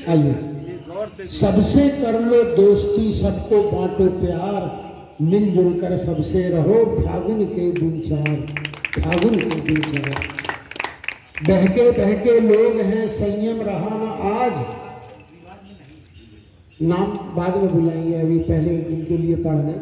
आइए, सबसे कर लो दोस्ती, सबको बांटो प्यार, मिलजुल कर सबसे रहो, फागुन के दिन चार, फागुन के दिन चार। बहके बहके लोग हैं, संयम रहा न आज। नाम बाद में बुलाएंगे, अभी पहले इनके लिए पढ़ दें।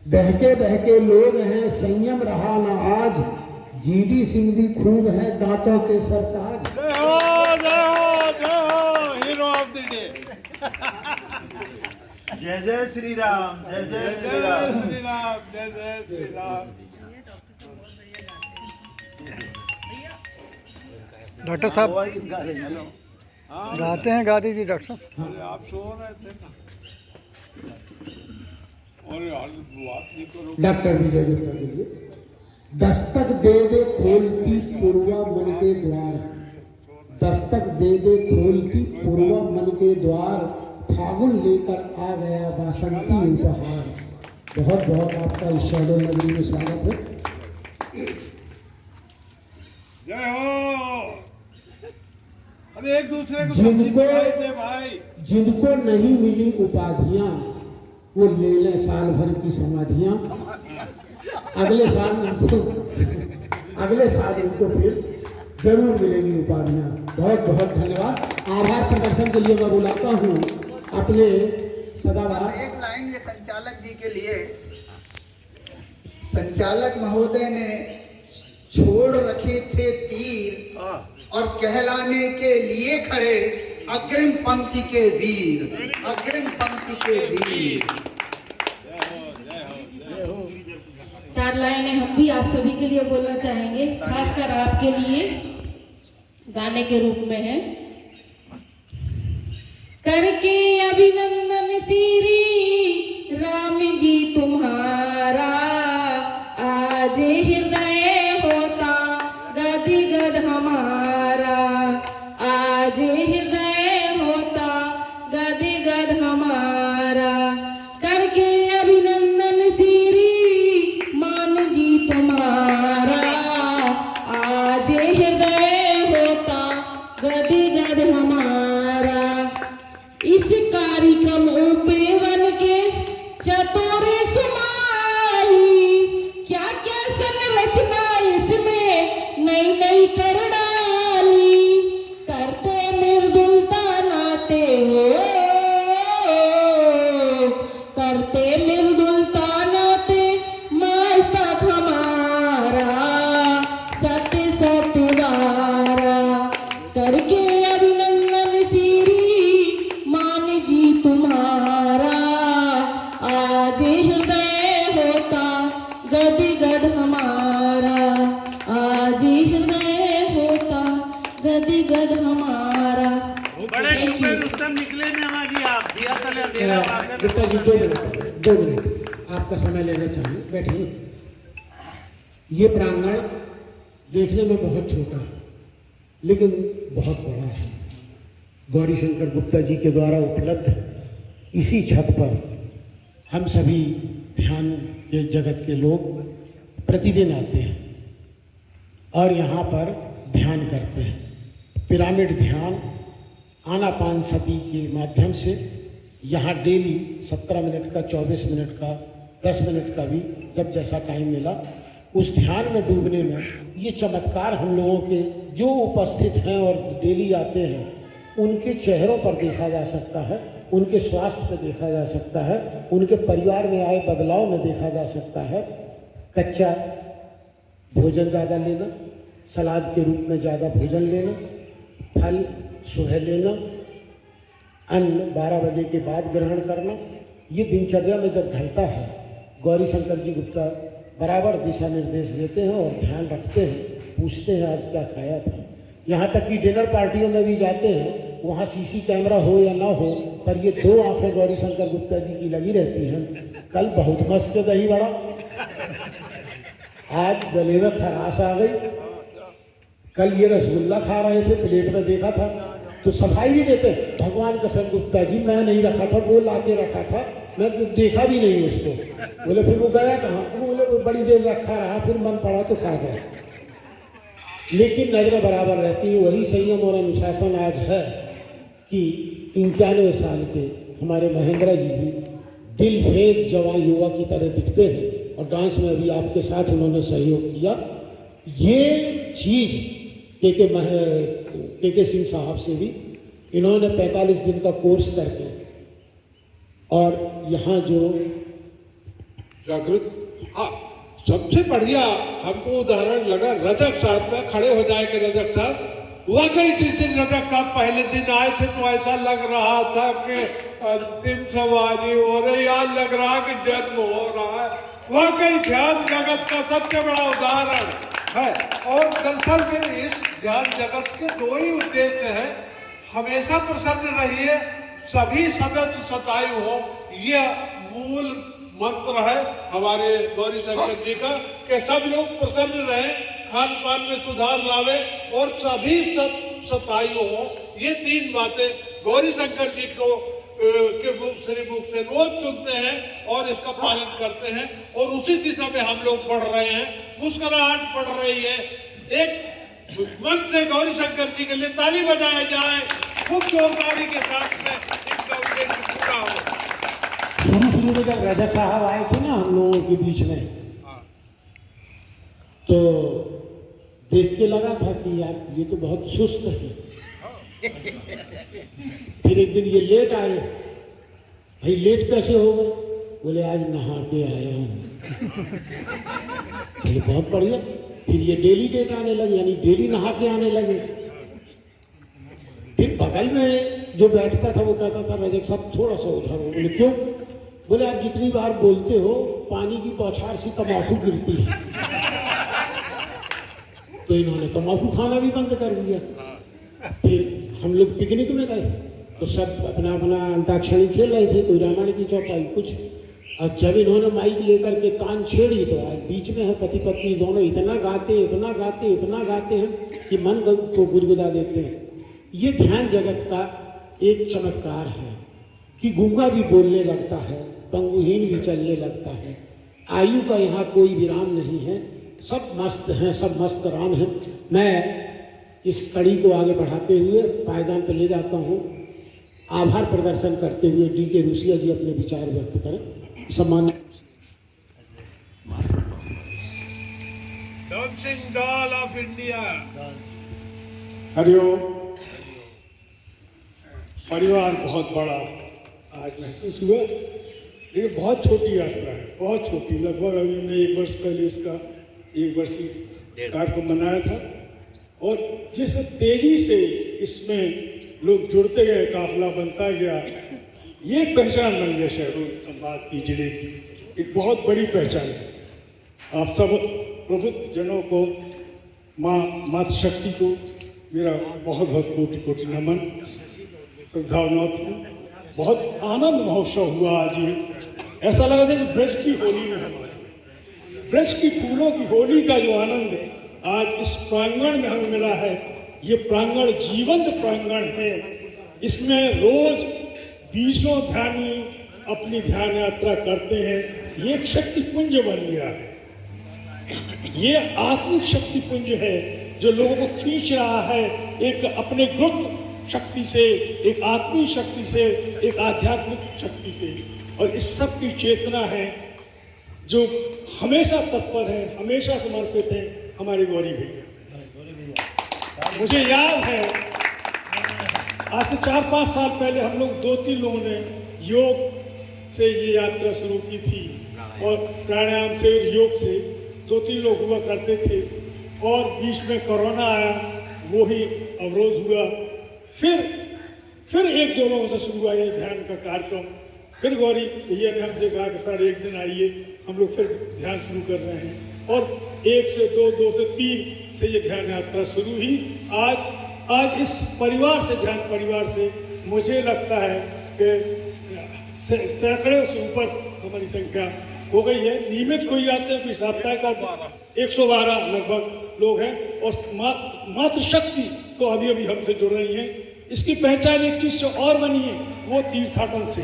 बहके बहके लोग हैं, संयम रहा न आज, जीडी सिंह भी खूब है, दांतों के सरताज। जय हो जय हो जय हो, हीरो ऑफ द डे। जय जय श्री राम, जय जय श्री राम, श्री राम, जय जय श्री राम। डॉक्टर साहब गाते हैं, गा दीजिए डॉक्टर साहब। अरे आप सो रहे थे ना, अरे हाल बात नहीं करो। डॉक्टर विजय गुप्ता के लिए। दस्तक दे दे खोलती पूर्वा मन के द्वार, दस्तक दे दे खोलती पूर्वा मन के द्वार, फागुन लेकर आ गया बासंती उपहार। बहुत बहुत आपका इस शैलो नगरी में स्वागत है। जय हो। अरे एक दूसरे को जिनको थे भाई, जिनको नहीं मिली उपाधियां, वो ले लें साल भर की समाधियां। अगले साल उनको फिर जरूर मिलेंगी उपाधियां। बहुत बहुत धन्यवाद। आभार प्रदर्शन के लिए मैं बुलाता हूँ अपने सदाबहार। बस एक लाइन ये संचालक जी के लिए। संचालक महोदय ने छोड़ रखे थे तीर और कहलाने के लिए खड़े अग्रिम पंक्ति के वीर, अग्रिम पंक्ति के वीर। चार लाइनें हम भी आप सभी के लिए बोलना चाहेंगे, खासकर आपके लिए गाने के रूप में है। करके अभिनंदन श्री राम जी तुम्हारा, आज हृदय होता गदगद हमारा, आज हृदय होता गदगद हमारा। करके अभिनंदन श्री मान जी तुम्हारा, आज हृदय होता गदगद हमारा। इस कार्यक्रम उपवन के चतुर सुमाली, क्या क्या संरचना इसमें नई नई कर डाली। करते मृदुलता नाते हो, करते मृदुलता नाते मस्तक हमारा, सत्य सतवारा। करके अभिनंदन श्री मान जी तुम्हारा, आज हृदय होता गदगद हमारा, आज हृदय होता गदगद हमारा। बड़े डूबे रुस्तम निकले ना जी, आप दिया तले अंधेरा वाकर। गुप्ता जी 2 मिनट आपका समय लेना चाहिए, बैठिए। ये प्रांगण देखने में बहुत छोटा है लेकिन बहुत बड़ा है। गौरी शंकर गुप्ता जी के द्वारा उपलब्ध इसी छत पर हम सभी ध्यान के जगत के लोग प्रतिदिन आते हैं और यहाँ पर ध्यान करते हैं। पिरामिड ध्यान आनापान सती के माध्यम से यहाँ डेली 17 मिनट का, 24 मिनट का, 10 मिनट का भी जब जैसा टाइम मिला उस ध्यान में डूबने में ये चमत्कार हम लोगों के जो उपस्थित हैं और डेली आते हैं उनके चेहरों पर देखा जा सकता है, उनके स्वास्थ्य पर देखा जा सकता है, उनके परिवार में आए बदलाव में देखा जा सकता है। कच्चा भोजन ज़्यादा लेना, सलाद के रूप में ज़्यादा भोजन लेना, फल सुबह लेना, अन्न 12 बजे के बाद ग्रहण करना, ये दिनचर्या में जब ढलता है गौरी शंकर जी गुप्ता बराबर दिशा निर्देश देते हैं और ध्यान रखते हैं, पूछते हैं आज क्या खाया था। यहाँ तक कि डिनर पार्टियों में भी जाते हैं, वहाँ सीसी कैमरा हो या ना हो पर ये 2 आंखें गौरी शंकर गुप्ता जी की लगी रहती हैं। कल बहुत मस्त दही बड़ा, आज गले में खराश आ गई। कल ये रसगुल्ला खा रहे थे, प्लेट में देखा था तो सफाई भी देते। भगवान कसम गुप्ता जी मैं नहीं रखा था, वो ला के रखा था, मैं देखा भी नहीं उसको। बोले फिर वो गया कहाँ? बोले वो बड़ी देर रखा रहा, फिर मन पड़ा तो खा गया। लेकिन नजरें बराबर रहती है, वही संयम और अनुशासन आज है। कि 91 साल के हमारे महेंद्र जी भी दिल फेंक जवान युवा की तरह दिखते हैं और डांस में भी आपके साथ उन्होंने सहयोग किया। ये चीज़ के सिंह साहब से भी इन्होंने 45 दिन का कोर्स करके और यहाँ जो जागृत, हाँ, सबसे बढ़िया हमको उदाहरण लगा रजक साहब का। खड़े हो जाएंगे रजक साहब। वाकई जिस दिन रजक साहब पहले दिन आए थे तो ऐसा लग रहा था कि अंतिम सवारी हो रही, याद लग रहा कि जन्म हो रहा है। वाकई ध्यान जगत का सबसे बड़ा उदाहरण है। और दरअसल में इस ध्यान जगत के दो ही उद्देश्य हैं। हमेशा प्रसन्न रहिए, सभी सदस्य सतायु हो, यह मूल मंत्र है हमारे गौरी शंकर जी का कि सब लोग प्रसन्न रहें, खान पान में सुधार लावे और सभी सतायु हो। ये 3 बातें गौरी शंकर जी को के मुख से रोज सुनते हैं और इसका पालन करते हैं और उसी दिशा में हम लोग बढ़ रहे हैं। मुस्कुराहट बढ़ रही है। एक मन से गौरी शंकर जी के लिए ताली बजाया जाए, खूब जोरदारी के साथ में इनका उद्देश्य पूरा हो। शुरू में जब रजक साहब आए थे ना हम लोगों के बीच में, तो देख के लगा था कि यार ये तो बहुत सुस्त है। फिर एक दिन ये लेट आए। भाई लेट कैसे हो गए? बोले आज नहा के आया हूँ। बोले बहुत बढ़िया। फिर ये डेली लेट आने लगे, यानी डेली नहा के आने लगे। फिर बगल में जो बैठता था वो कहता था रजक साहब थोड़ा सा उधर हो। बोले क्यों? बोले आप जितनी बार बोलते हो पानी की बौछार से तम्बाकू गिरती है। तो इन्होंने तम्बाकू खाना भी बंद कर दिया। फिर हम लोग पिकनिक में गए तो सब अपना अपना अंताक्षरी खेल रहे थे, कोई रामायण की चौपाई कुछ। और जब इन्होंने माइक लेकर के तान छेड़ी तो आज बीच में है पति पत्नी दोनों इतना गाते हैं कि मन को गुदगुदा देते हैं। ये ध्यान जगत का एक चमत्कार है कि गूंगा भी बोलने लगता है, पंगुहीन भी चलने लगता है। आयु का यहाँ कोई विराम नहीं है, सब मस्त हैं, सब मस्त राम हैं। मैं इस कड़ी को आगे बढ़ाते हुए पायदान पर ले जाता हूँ। आभार प्रदर्शन करते हुए डी.के. रूसिया जी अपने विचार व्यक्त करें। सम्मान। Dancing doll of India. Hariom. परिवार बहुत बड़ा आज महसूस हुआ, लेकिन बहुत छोटी यात्रा है, बहुत छोटी। लगभग अभी मैं 1 वर्ष पहले इसका 1 वर्षीय कार्यक्रम मनाया था और जिस तेजी से इसमें लोग जुड़ते गए, काफिला बनता गया, ये पहचान बन गया शहरों संवाद की, जिले की एक बहुत बड़ी पहचान है। आप सब प्रबुद्ध जनों को, माँ मातृशक्ति को मेरा बहुत बहुत कोटि कोटि नमन, श्रद्धावनौत। बहुत आनंद महोत्सव हुआ आज। ये ऐसा लगा जैसे ब्रज की होली में हमारे ब्रज की फूलों की होली का जो आनंद आज इस प्रांगण में हमें मिला है, ये प्रांगण जीवंत प्रांगण है। इसमें रोज 20 ध्यानी अपनी ध्यान यात्रा करते हैं। ये एक शक्ति पुंज बन गया है। ये आत्मिक शक्ति पुंज है जो लोगों को खींच रहा है, एक अपने गुप्त शक्ति से, एक आत्मिक शक्ति से, एक आध्यात्मिक शक्ति से। और इस सब की चेतना है जो हमेशा तत्पर है, हमेशा समर्पित है, हमारे गौरी भैया। मुझे याद है आज से 4-5 साल पहले हम लोग 2-3 लोगों ने योग से ये यात्रा शुरू की थी और प्राणायाम से, योग से 2-3 लोग हुआ करते थे और बीच में कोरोना आया, वो ही अवरोध हुआ। फिर 1-2 लोगों से शुरू हुआ ये ध्यान का कार्यक्रम। फिर गौरी भैया ने हमसे कहा कि सर एक दिन आइए, हम लोग फिर ध्यान शुरू कर रहे हैं और 1 से 2, 2 से 3 से ये ध्यान यात्रा शुरू हुई। आज इस परिवार से, ध्यान परिवार से मुझे लगता है कि सैकड़ों से ऊपर हमारी संख्या हो गई है। नियमित कोई आते हैं, कोई साप्ताहिक आते हैं, 112 लगभग लोग हैं। और मातृशक्ति तो अभी अभी हमसे जुड़ रही हैं। इसकी पहचान एक चीज से और बनी है, वो तीर्थाटन से।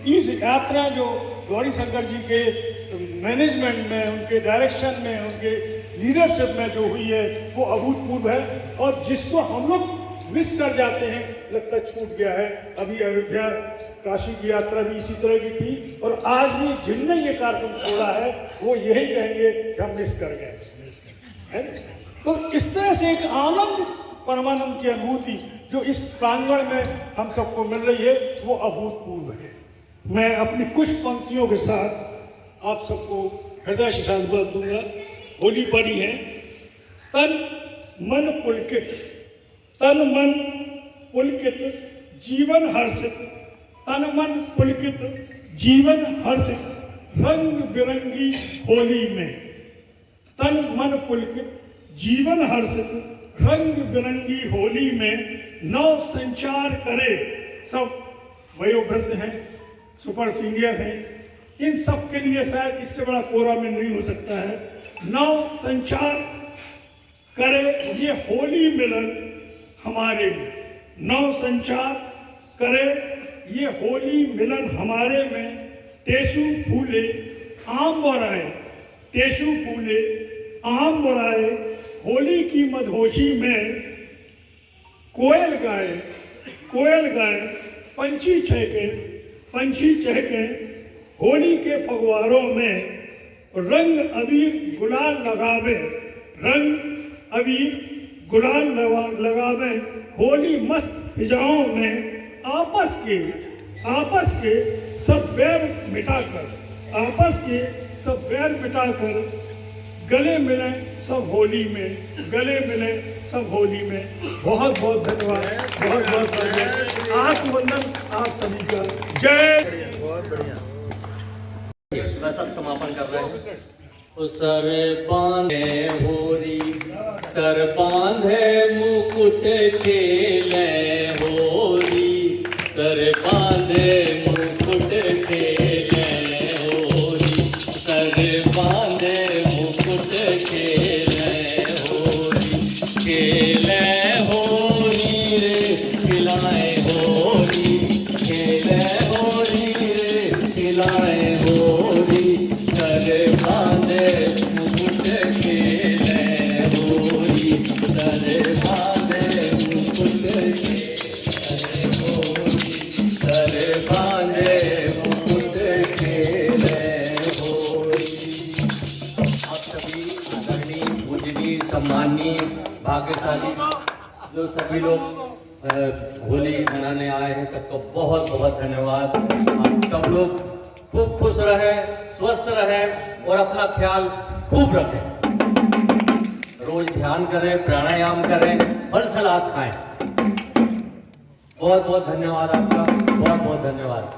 तीर्थ यात्रा जो गौरी शंकर जी के मैनेजमेंट में, उनके डायरेक्शन में, उनके लीडरशिप में जो हुई है, वो अभूतपूर्व है। और जिसको हम लोग मिस कर जाते हैं, लगता छूट गया है। अभी अयोध्या काशी की यात्रा भी इसी तरह की थी, और आज भी जिनने ये कार्यक्रम छोड़ा है वो यही कहेंगे कि हम मिस कर गए, है ना? तो इस तरह से एक आनंद, परमानंद की अनुभूति जो इस प्रांगण में हम सबको मिल रही है वो अभूतपूर्व है। मैं अपनी कुछ पंक्तियों के साथ आप सबको हृदय से साधुवाद दूंगा। होली पड़ी है, तन मन पुलकित, तन मन पुलकित जीवन हर्षित, तन मन पुलकित जीवन हर्षित, रंग बिरंगी होली में, तन मन पुलकित जीवन हर्षित, रंग बिरंगी होली में, नव संचार करे। सब वयोवृद्ध हैं, सुपर सीनियर हैं, इन सब के लिए शायद इससे बड़ा कोरा में नहीं हो सकता है। नव संचार करे ये होली मिलन हमारे में, नव संचार करे ये होली मिलन हमारे में। टेसु फूले आम बराए, टेसु फूले आम बराए, होली की मधोशी में कोयल गाए, कोयल गाए, पंछी चहके, पंछी चहके, होली के फगवारों में रंग अबीर गुलाल लगावे, रंग अबीर गुलाल लगावे, होली मस्त फिजाओं में आपस के सब बैर मिटाकर, आपस के सब बैर मिटाकर गले मिले सब होली में, गले मिले सब होली में। बहुत बहुत धन्यवाद, बहुत बहुत धन्यवाद। आत्मवंदन आप सभी का। जय। मैं सब समापन कर रहे हैं। सर बांधे होरी, सर बांधे मुकुट खेले होरी, सर बांधे मुकुट खेले होरी, सर बांधे मुकुट खेले होरी, खेले होरी रे खिलाए होरी, खेले होरी रे खिलाए होरी, सर बांधे मुकुट खेले होरी, सर बांधे मुकुट खेले होरी, सर बांधे मुकुट खेले होरी। आप सभी आदरणीय, पूजनीय, सम्माननीय, भाग्यशाली जो सभी लोग होली मनाने आए हैं, सबको बहुत बहुत धन्यवाद। आप सब लोग खूब खुश रहें, स्वस्थ रहें और अपना ख्याल खूब रखें। रोज ध्यान करें, प्राणायाम करें, फल सलाद खाएं। बहुत बहुत धन्यवाद आपका, बहुत बहुत धन्यवाद।